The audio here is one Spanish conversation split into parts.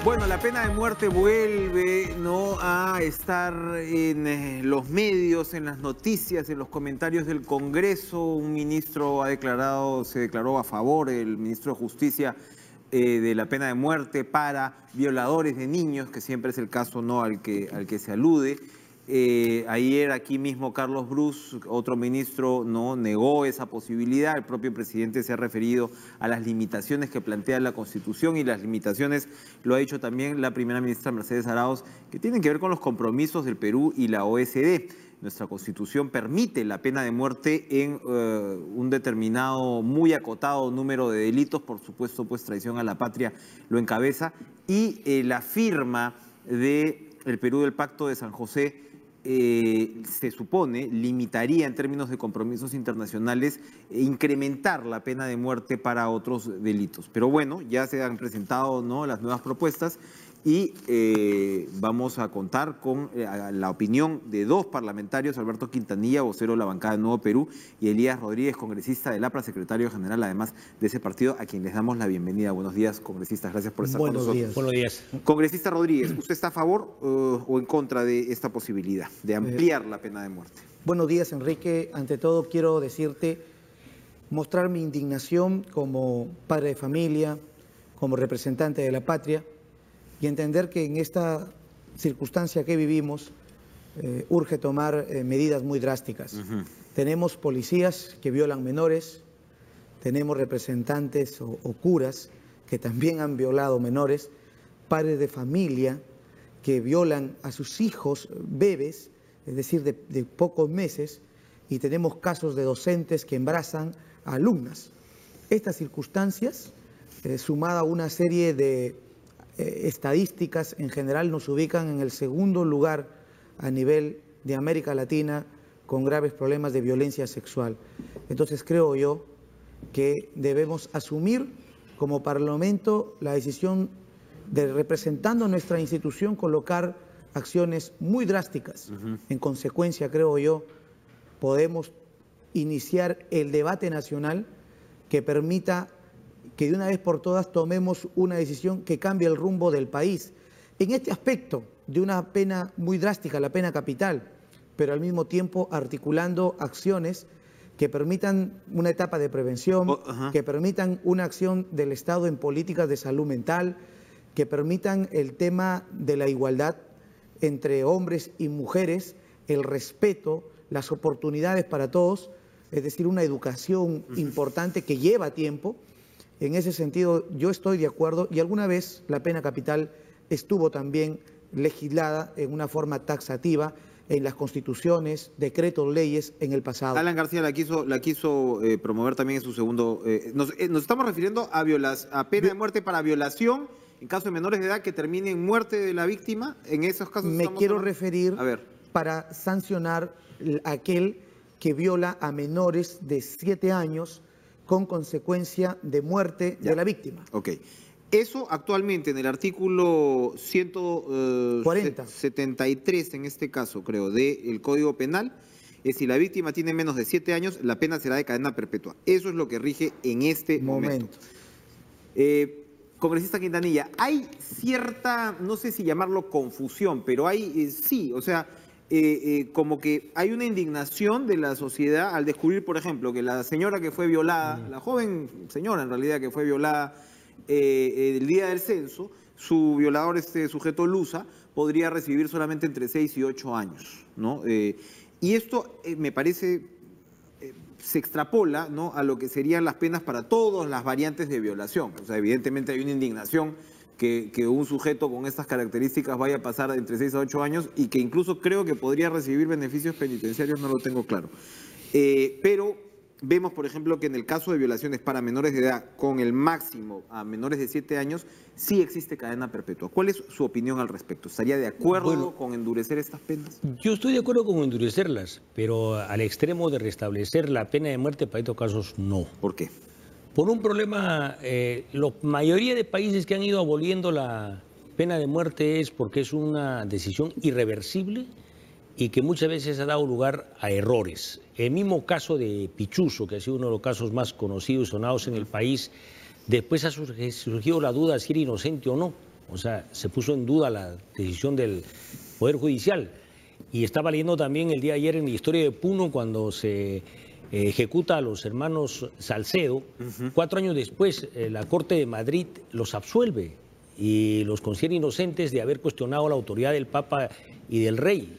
Bueno, la pena de muerte vuelve, ¿no?, a estar en los medios, en las noticias, en los comentarios del Congreso. Un ministro se declaró a favor, el ministro de Justicia, de la pena de muerte para violadores de niños, que siempre es el caso, ¿no?, al que se alude. Ayer aquí mismo Carlos Bruce, otro ministro, no negó esa posibilidad. El propio presidente se ha referido a las limitaciones que plantea la Constitución, y las limitaciones, lo ha dicho también la primera ministra Mercedes Arauz, que tienen que ver con los compromisos del Perú y la OECD. Nuestra Constitución permite la pena de muerte en un determinado, muy acotado número de delitos. Por supuesto, pues traición a la patria lo encabeza, y la firma del Perú del Pacto de San José se supone limitaría en términos de compromisos internacionales incrementar la pena de muerte para otros delitos. Pero bueno, ya se han presentado, ¿no?, las nuevas propuestas, y vamos a contar con la opinión de dos parlamentarios: Alberto Quintanilla, vocero de la bancada de Nuevo Perú, y Elías Rodríguez, congresista del APRA, secretario general además de ese partido, a quien les damos la bienvenida. Buenos días, congresistas, gracias por estar con nosotros. Buenos días. Congresista Rodríguez, ¿usted está a favor o en contra de esta posibilidad de ampliar la pena de muerte? Buenos días, Enrique. Ante todo quiero decirte, mostrar mi indignación como padre de familia, como representante de la patria, y entender que en esta circunstancia que vivimos urge tomar medidas muy drásticas. Tenemos policías que violan menores, tenemos representantes o curas que también han violado menores, padres de familia que violan a sus hijos bebés, es decir, de pocos meses, y tenemos casos de docentes que embarazan a alumnas. Estas circunstancias, sumada a una serie de estadísticas, en general nos ubican en el segundo lugar a nivel de América Latina con graves problemas de violencia sexual. Entonces creo yo que debemos asumir como Parlamento la decisión de, representando nuestra institución, colocar acciones muy drásticas. En consecuencia, creo yo, podemos iniciar el debate nacional que permita que de una vez por todas tomemos una decisión que cambie el rumbo del país. En este aspecto de una pena muy drástica, la pena capital, pero al mismo tiempo articulando acciones que permitan una etapa de prevención, que permitan una acción del Estado en políticas de salud mental, que permitan el tema de la igualdad entre hombres y mujeres, el respeto, las oportunidades para todos, es decir, una educación importante que lleva tiempo. En ese sentido, yo estoy de acuerdo, y alguna vez la pena capital estuvo también legislada en una forma taxativa en las constituciones, decretos, leyes en el pasado. Alan García la quiso promover también en su segundo. Nos estamos refiriendo a pena de muerte para violación en caso de menores de edad que termine en muerte de la víctima. En esos casos me quiero referir para sancionar a aquel que viola a menores de 7 años con consecuencia de muerte de la víctima. Ok. Eso actualmente en el artículo 173, en este caso, creo, del Código Penal, es si la víctima tiene menos de 7 años, la pena será de cadena perpetua. Eso es lo que rige en este momento. Congresista Quintanilla, hay cierta, no sé si llamarlo confusión, pero hay, sí, o sea, como que hay una indignación de la sociedad al descubrir, por ejemplo, que la señora que fue violada, la joven señora en realidad que fue violada el día del censo, su violador, este sujeto Luza, podría recibir solamente entre 6 y 8 años, ¿no? Y esto me parece se extrapola, ¿no?, a lo que serían las penas para todas las variantes de violación. O sea, evidentemente hay una indignación que un sujeto con estas características vaya a pasar entre 6 a 8 años, y que incluso creo que podría recibir beneficios penitenciarios, no lo tengo claro. Pero vemos, por ejemplo, que en el caso de violaciones para menores de edad, con el máximo a menores de 7 años, sí existe cadena perpetua. ¿Cuál es su opinión al respecto? ¿Estaría de acuerdo con endurecer estas penas? Yo estoy de acuerdo con endurecerlas, pero al extremo de restablecer la pena de muerte para estos casos, no. ¿Por qué? Por un problema, la mayoría de países que han ido aboliendo la pena de muerte es porque es una decisión irreversible y que muchas veces ha dado lugar a errores. El mismo caso de Pichuzo, que ha sido uno de los casos más conocidos y sonados en el país, después ha surgido la duda si era inocente o no. O sea, se puso en duda la decisión del Poder Judicial. Y estaba leyendo también el día de ayer en la historia de Puno cuando se ejecuta a los hermanos Salcedo. 4 años después, la Corte de Madrid los absuelve y los considera inocentes de haber cuestionado la autoridad del Papa y del Rey.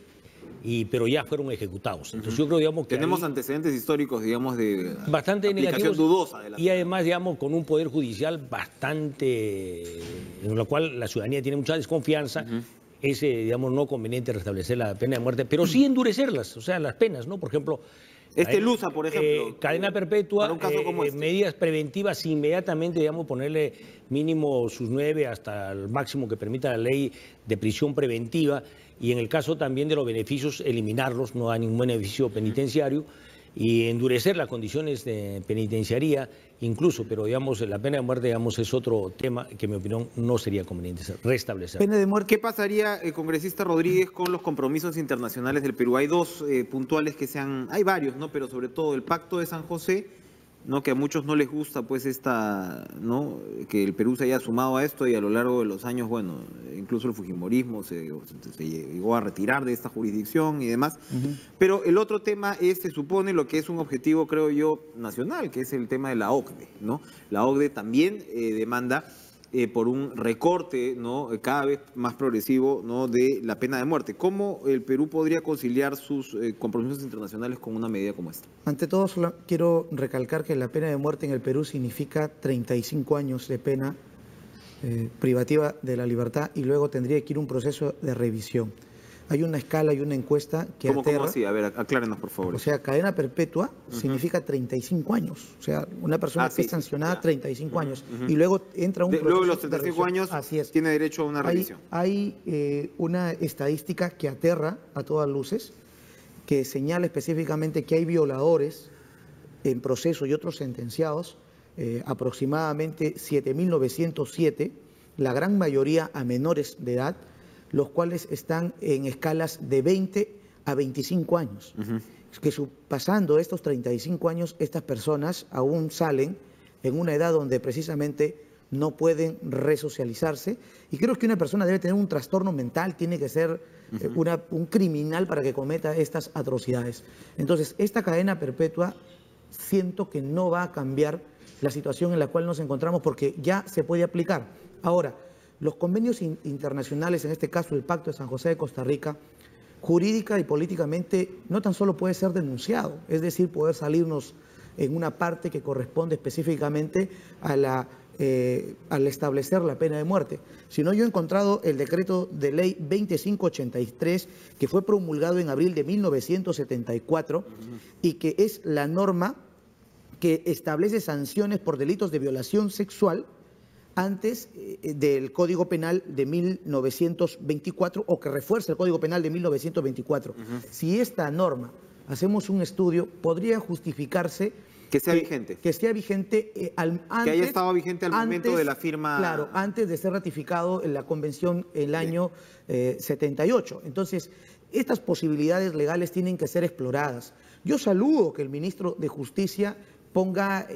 Pero ya fueron ejecutados. Entonces yo creo, digamos, que tenemos antecedentes históricos, digamos, de bastante negativos, dudosa de la y además, digamos, con un poder judicial bastante, en lo cual la ciudadanía tiene mucha desconfianza. Es, digamos, no conveniente restablecer la pena de muerte, pero sí endurecerlas, o sea, las penas, ¿no? Por ejemplo, Lusa, por ejemplo, cadena perpetua, para un caso como medidas preventivas inmediatamente, digamos, ponerle mínimo sus 9 hasta el máximo que permita la ley de prisión preventiva, y en el caso también de los beneficios, eliminarlos, no da ningún beneficio penitenciario, y endurecer las condiciones de penitenciaría incluso, pero digamos, la pena de muerte, digamos, es otro tema que en mi opinión no sería conveniente restablecer. Pena de muerte. ¿Qué pasaría, congresista Rodríguez, con los compromisos internacionales del Perú? Hay dos puntuales hay varios, ¿no? Pero sobre todo el Pacto de San José, ¿no? Que a muchos no les gusta, pues, ¿no? Que el Perú se haya sumado a esto, y a lo largo de los años, bueno, incluso el fujimorismo se llegó a retirar de esta jurisdicción y demás. Pero el otro tema se supone lo que es un objetivo, creo yo, nacional, que es el tema de la OCDE, ¿no? La OCDE también demanda por un recorte, ¿no? Cada vez más progresivo, ¿no? De la pena de muerte. ¿Cómo el Perú podría conciliar sus compromisos internacionales con una medida como esta? Ante todo, solo quiero recalcar que la pena de muerte en el Perú significa 35 años de pena privativa de la libertad, y luego tendría que ir un proceso de revisión. Hay una escala y una encuesta que ¿Cómo aterra. así? A ver, aclárenos, por favor. O sea, cadena perpetua significa 35 años. O sea, una persona que es sancionada 35 años. Y luego entra un proceso luego de los 35 de años así es. Tiene derecho a una revisión. Hay una estadística que aterra a todas luces, que señala específicamente que hay violadores en proceso y otros sentenciados, aproximadamente 7.907, la gran mayoría a menores de edad, los cuales están en escalas de 20 a 25 años. Que pasando estos 35 años, estas personas aún salen en una edad donde precisamente no pueden resocializarse. Y creo que una persona debe tener un trastorno mental, tiene que ser un criminal para que cometa estas atrocidades. Entonces, esta cadena perpetua siento que no va a cambiar la situación en la cual nos encontramos, porque ya se puede aplicar. Ahora, los convenios internacionales, en este caso el Pacto de San José de Costa Rica, jurídica y políticamente no tan solo puede ser denunciado, es decir, poder salirnos en una parte que corresponde específicamente al establecer la pena de muerte, sino yo he encontrado el decreto de ley 2583, que fue promulgado en abril de 1974 y que es la norma que establece sanciones por delitos de violación sexual antes del Código Penal de 1924, o que refuerza el Código Penal de 1924. Si esta norma, hacemos un estudio, podría justificarse que sea vigente. Que sea vigente antes, que haya estado vigente al momento de la firma. Claro, antes de ser ratificado en la Convención el año 78. Entonces, estas posibilidades legales tienen que ser exploradas. Yo saludo que el ministro de Justicia ponga,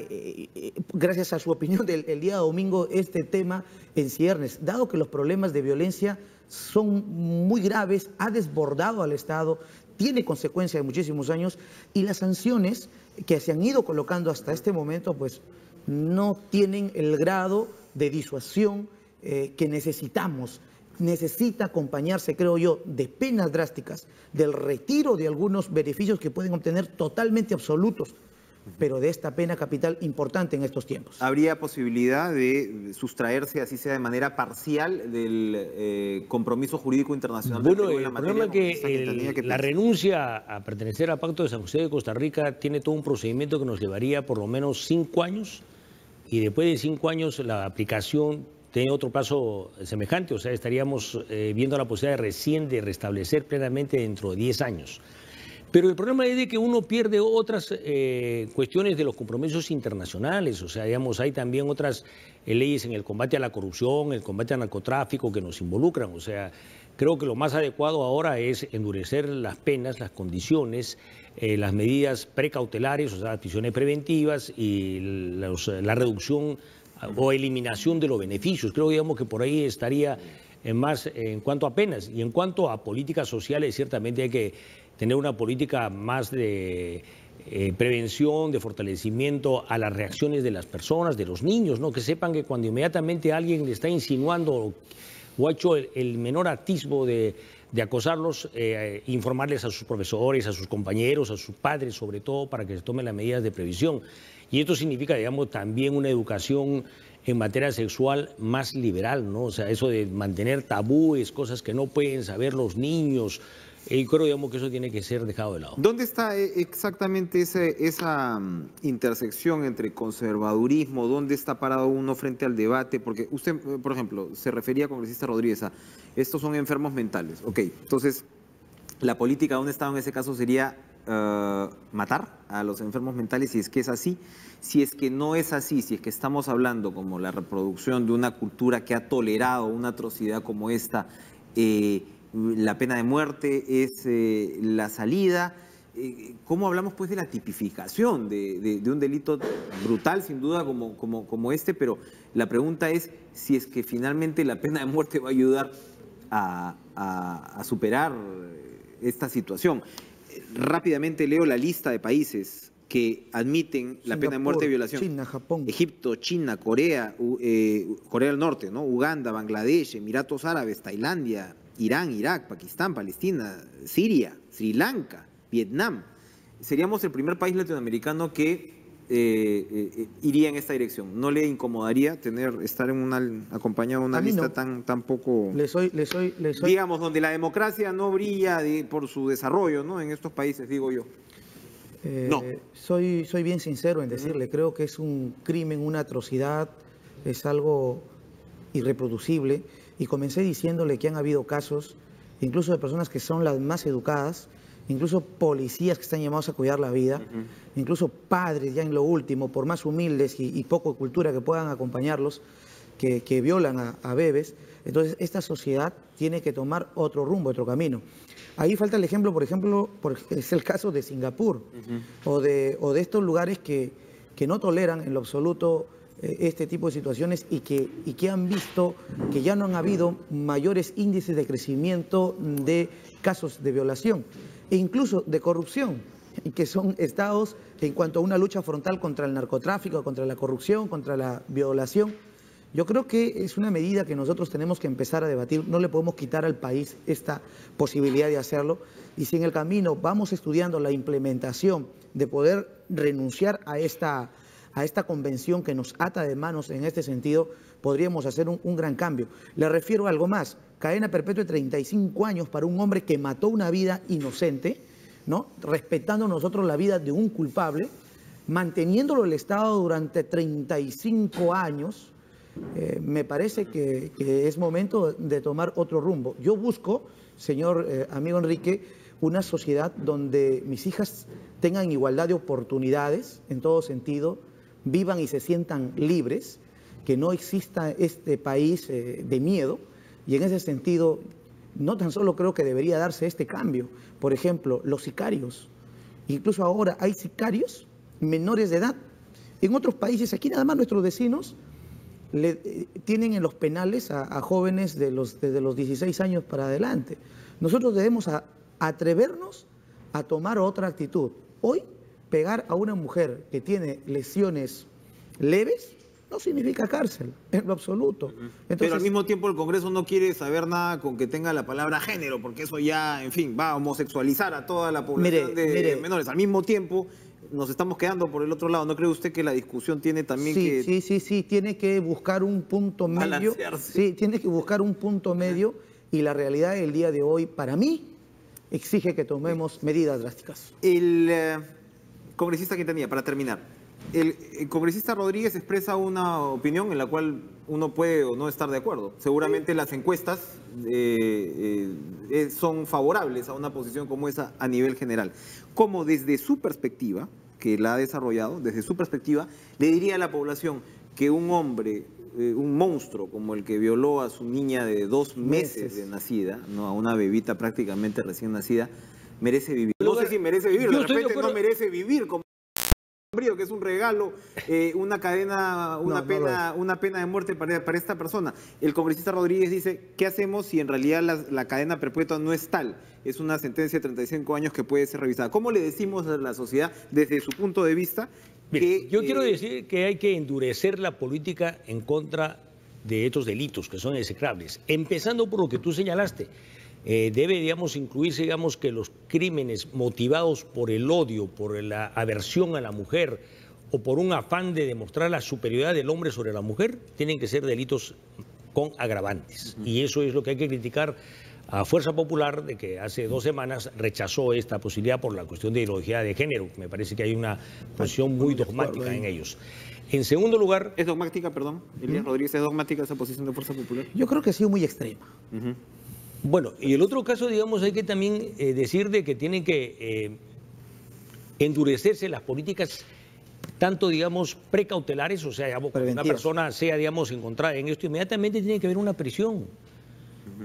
gracias a su opinión del día domingo, este tema en ciernes, dado que los problemas de violencia son muy graves, ha desbordado al Estado, tiene consecuencias de muchísimos años, y las sanciones que se han ido colocando hasta este momento, pues no tienen el grado de disuasión que necesitamos. Necesita acompañarse, creo yo, de penas drásticas, del retiro de algunos beneficios que pueden obtener totalmente absolutos, pero de esta pena capital importante en estos tiempos. ¿Habría posibilidad de sustraerse, así sea de manera parcial, del compromiso jurídico internacional? Bueno, el problema es que la renuncia a pertenecer al Pacto de San José de Costa Rica tiene todo un procedimiento que nos llevaría por lo menos 5 años, y después de 5 años la aplicación tiene otro plazo semejante, o sea, estaríamos viendo la posibilidad de restablecer plenamente dentro de 10 años. Pero el problema es de que uno pierde otras cuestiones de los compromisos internacionales. O sea, digamos, hay también otras leyes en el combate a la corrupción, el combate al narcotráfico que nos involucran. O sea, creo que lo más adecuado ahora es endurecer las penas, las condiciones, las medidas precautelares, o sea, las prisiones preventivas y la reducción o eliminación de los beneficios. Creo, digamos, que por ahí estaría más en cuanto a penas. Y en cuanto a políticas sociales, ciertamente hay que tener una política más de prevención, de fortalecimiento a las reacciones de las personas, de los niños, ¿no? Que sepan que cuando inmediatamente alguien le está insinuando o ha hecho el menor atisbo de acosarlos, informarles a sus profesores, a sus compañeros, a sus padres, sobre todo, para que se tomen las medidas de previsión. Y esto significa, digamos, también una educación en materia sexual más liberal, ¿no? O sea, eso de mantener tabúes, cosas que no pueden saber los niños. Creo, digamos, que eso tiene que ser dejado de lado. ¿Dónde está exactamente esa intersección entre conservadurismo? ¿Dónde está parado uno frente al debate? Porque usted, por ejemplo, se refería, congresista Rodríguez, a estos son enfermos mentales. Ok, entonces, la política, ¿dónde está en ese caso? Sería matar a los enfermos mentales, si es que es así. Si es que no es así, si es que estamos hablando como la reproducción de una cultura que ha tolerado una atrocidad como esta, la pena de muerte es la salida. ¿Cómo hablamos pues de la tipificación de un delito brutal, sin duda, como este? Pero la pregunta es si es que finalmente la pena de muerte va a ayudar a superar esta situación. Rápidamente leo la lista de países que admiten la pena de muerte de violación. China, Japón. Egipto, China, Corea, Corea del Norte, ¿no? Uganda, Bangladesh, Emiratos Árabes, Tailandia, Irán, Irak, Pakistán, Palestina, Siria, Sri Lanka, Vietnam. Seríamos el primer país latinoamericano que iría en esta dirección. ¿No le incomodaría estar acompañado de una lista tan poco... Le soy... Digamos, donde la democracia no brilla por su desarrollo, ¿no? En estos países, digo yo. No. Soy bien sincero en decirle, creo que es un crimen, una atrocidad, es algo irreproducible. Y comencé diciéndole que han habido casos, incluso de personas que son las más educadas, incluso policías que están llamados a cuidar la vida, incluso padres ya en lo último, por más humildes y poco cultura que puedan acompañarlos, que violan a bebés. Entonces esta sociedad tiene que tomar otro rumbo, otro camino. Ahí falta el ejemplo, por ejemplo, es el caso de Singapur, o de estos lugares que no toleran en lo absoluto este tipo de situaciones y que han visto que ya no han habido mayores índices de crecimiento de casos de violación e incluso de corrupción, que son estados en cuanto a una lucha frontal contra el narcotráfico, contra la corrupción, contra la violación. Yo creo que es una medida que nosotros tenemos que empezar a debatir. No le podemos quitar al país esta posibilidad de hacerlo. Y si en el camino vamos estudiando la implementación de poder renunciar a esta convención que nos ata de manos en este sentido, podríamos hacer un gran cambio. Le refiero a algo más, cadena perpetua de 35 años para un hombre que mató una vida inocente, ¿no? Respetando nosotros la vida de un culpable, manteniéndolo el Estado durante 35 años, me parece que es momento de tomar otro rumbo. Yo busco, señor amigo Enrique, una sociedad donde mis hijas tengan igualdad de oportunidades en todo sentido, vivan y se sientan libres, que no exista este país de miedo, y en ese sentido no tan solo creo que debería darse este cambio. Por ejemplo, los sicarios, incluso ahora hay sicarios menores de edad. En otros países, aquí nada más nuestros vecinos tienen en los penales a jóvenes desde los 16 años para adelante. Nosotros debemos atrevernos a tomar otra actitud. Hoy, pegar a una mujer que tiene lesiones leves no significa cárcel, en lo absoluto. Entonces, pero al mismo tiempo el Congreso no quiere saber nada con que tenga la palabra género, porque eso ya, en fin, va a homosexualizar a toda la población de menores. Al mismo tiempo, nos estamos quedando por el otro lado. ¿No cree usted que la discusión tiene también Sí, tiene que buscar un punto medio. Sí, tiene que buscar un punto medio, y la realidad del día de hoy, para mí, exige que tomemos medidas drásticas. El congresista Quintanilla, para terminar, el congresista Rodríguez expresa una opinión en la cual uno puede o no estar de acuerdo. Seguramente las encuestas son favorables a una posición como esa a nivel general. ¿Cómo desde su perspectiva, que la ha desarrollado, desde su perspectiva, le diría a la población que un hombre, un monstruo como el que violó a su niña de 2 meses de nacida, no, a una bebita prácticamente recién nacida, merece vivir? No sé si merece vivir, de repente no merece vivir como escalofrío, que es un regalo, una cadena, una pena de muerte para esta persona. El congresista Rodríguez dice, ¿qué hacemos si en realidad la cadena perpetua no es tal? Es una sentencia de 35 años que puede ser revisada. ¿Cómo le decimos a la sociedad, desde su punto de vista, que... Yo quiero decir que hay que endurecer la política en contra de estos delitos que son execrables, empezando por lo que tú señalaste. Debe, digamos, incluirse, digamos, que los crímenes motivados por el odio, por la aversión a la mujer o por un afán de demostrar la superioridad del hombre sobre la mujer, tienen que ser delitos con agravantes. Y eso es lo que hay que criticar a Fuerza Popular, de que hace 2 semanas rechazó esta posibilidad por la cuestión de ideología de género. Me parece que hay una posición muy dogmática en ellos. En segundo lugar... ¿Es dogmática, perdón? Elías Rodríguez, ¿es dogmática esa posición de Fuerza Popular? Yo creo que ha sido muy extrema. Bueno, y el otro caso, digamos, hay que también decir de que tienen que endurecerse las políticas tanto, digamos, precautelares, o sea, digamos, cuando una persona sea, digamos, encontrada en esto, inmediatamente tiene que haber una prisión.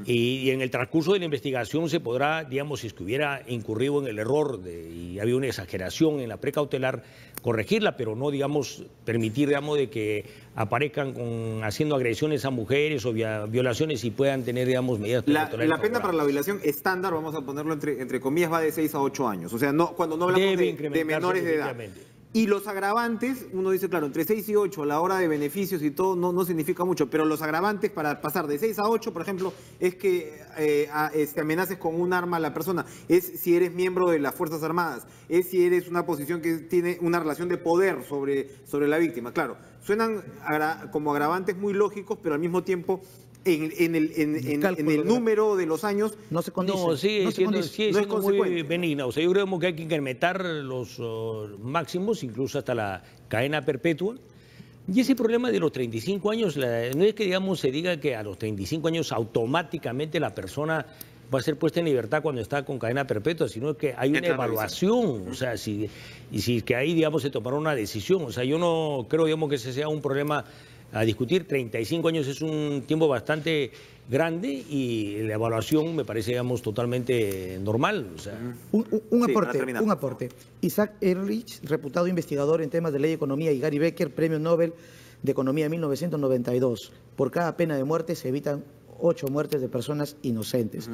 Y en el transcurso de la investigación se podrá, digamos, si es que hubiera incurrido en el error y había una exageración en la precautelar, corregirla, pero no, digamos, permitir, digamos, de que aparezcan haciendo agresiones a mujeres o violaciones y puedan tener, digamos, medidas precautelares. La pena para la violación estándar, vamos a ponerlo entre comillas, va de 6 a 8 años. O sea, no, cuando no hablamos de menores de edad. Y los agravantes, uno dice, claro, entre 6 y 8 a la hora de beneficios y todo no significa mucho, pero los agravantes para pasar de 6 a 8, por ejemplo, es que amenaces con un arma a la persona, es si eres miembro de las Fuerzas Armadas, es si eres una posición que tiene una relación de poder sobre la víctima. Claro, suenan como agravantes muy lógicos, pero al mismo tiempo... En el número de los años no se condice. No, sigue siendo muy benigna. O sea, yo creo que hay que incrementar los máximos, incluso hasta la cadena perpetua. Y ese problema de los 35 años, no es que, digamos, se diga que a los 35 años automáticamente la persona va a ser puesta en libertad cuando está con cadena perpetua, sino que hay una evaluación, o sea, si que ahí, digamos, se tomará una decisión. O sea, yo no creo, digamos, que ese sea un problema a discutir. 35 años es un tiempo bastante grande y la evaluación me parece, digamos, totalmente normal. O sea. Un aporte. Isaac Ehrlich, reputado investigador en temas de ley y economía, y Gary Becker, premio Nobel de Economía en 1992. Por cada pena de muerte se evitan 8 muertes de personas inocentes.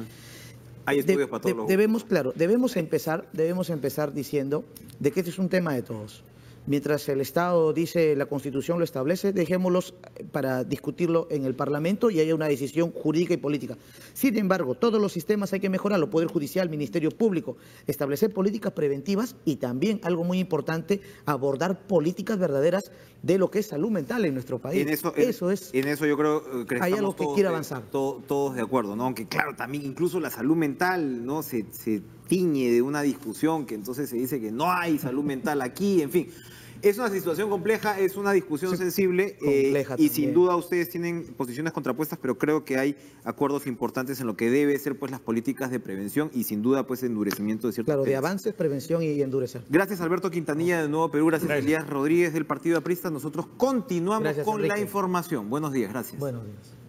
Hay estudios patólogos. Debemos empezar diciendo de que este es un tema de todos. Mientras el Estado dice, la Constitución lo establece, dejémoslos para discutirlo en el Parlamento y haya una decisión jurídica y política. Sin embargo, todos los sistemas hay que mejorarlo, Poder Judicial, Ministerio Público, establecer políticas preventivas y también, algo muy importante, abordar políticas verdaderas de lo que es salud mental en nuestro país. En eso yo creo que hay algo que quiere avanzar. Todos de acuerdo, ¿no? Aunque claro, también incluso la salud mental, ¿no? Se tiñe de una discusión que entonces se dice que no hay salud mental aquí, en fin. Es una situación compleja, es una discusión sensible y sin duda ustedes tienen posiciones contrapuestas, pero creo que hay acuerdos importantes en lo que debe ser pues las políticas de prevención y sin duda pues endurecimiento de ciertos temas. De avances, prevención y endurecer. Gracias Alberto Quintanilla de Nuevo Perú, gracias Elías Rodríguez del Partido Aprista. Nosotros continuamos con la información. Buenos días, gracias. Buenos días.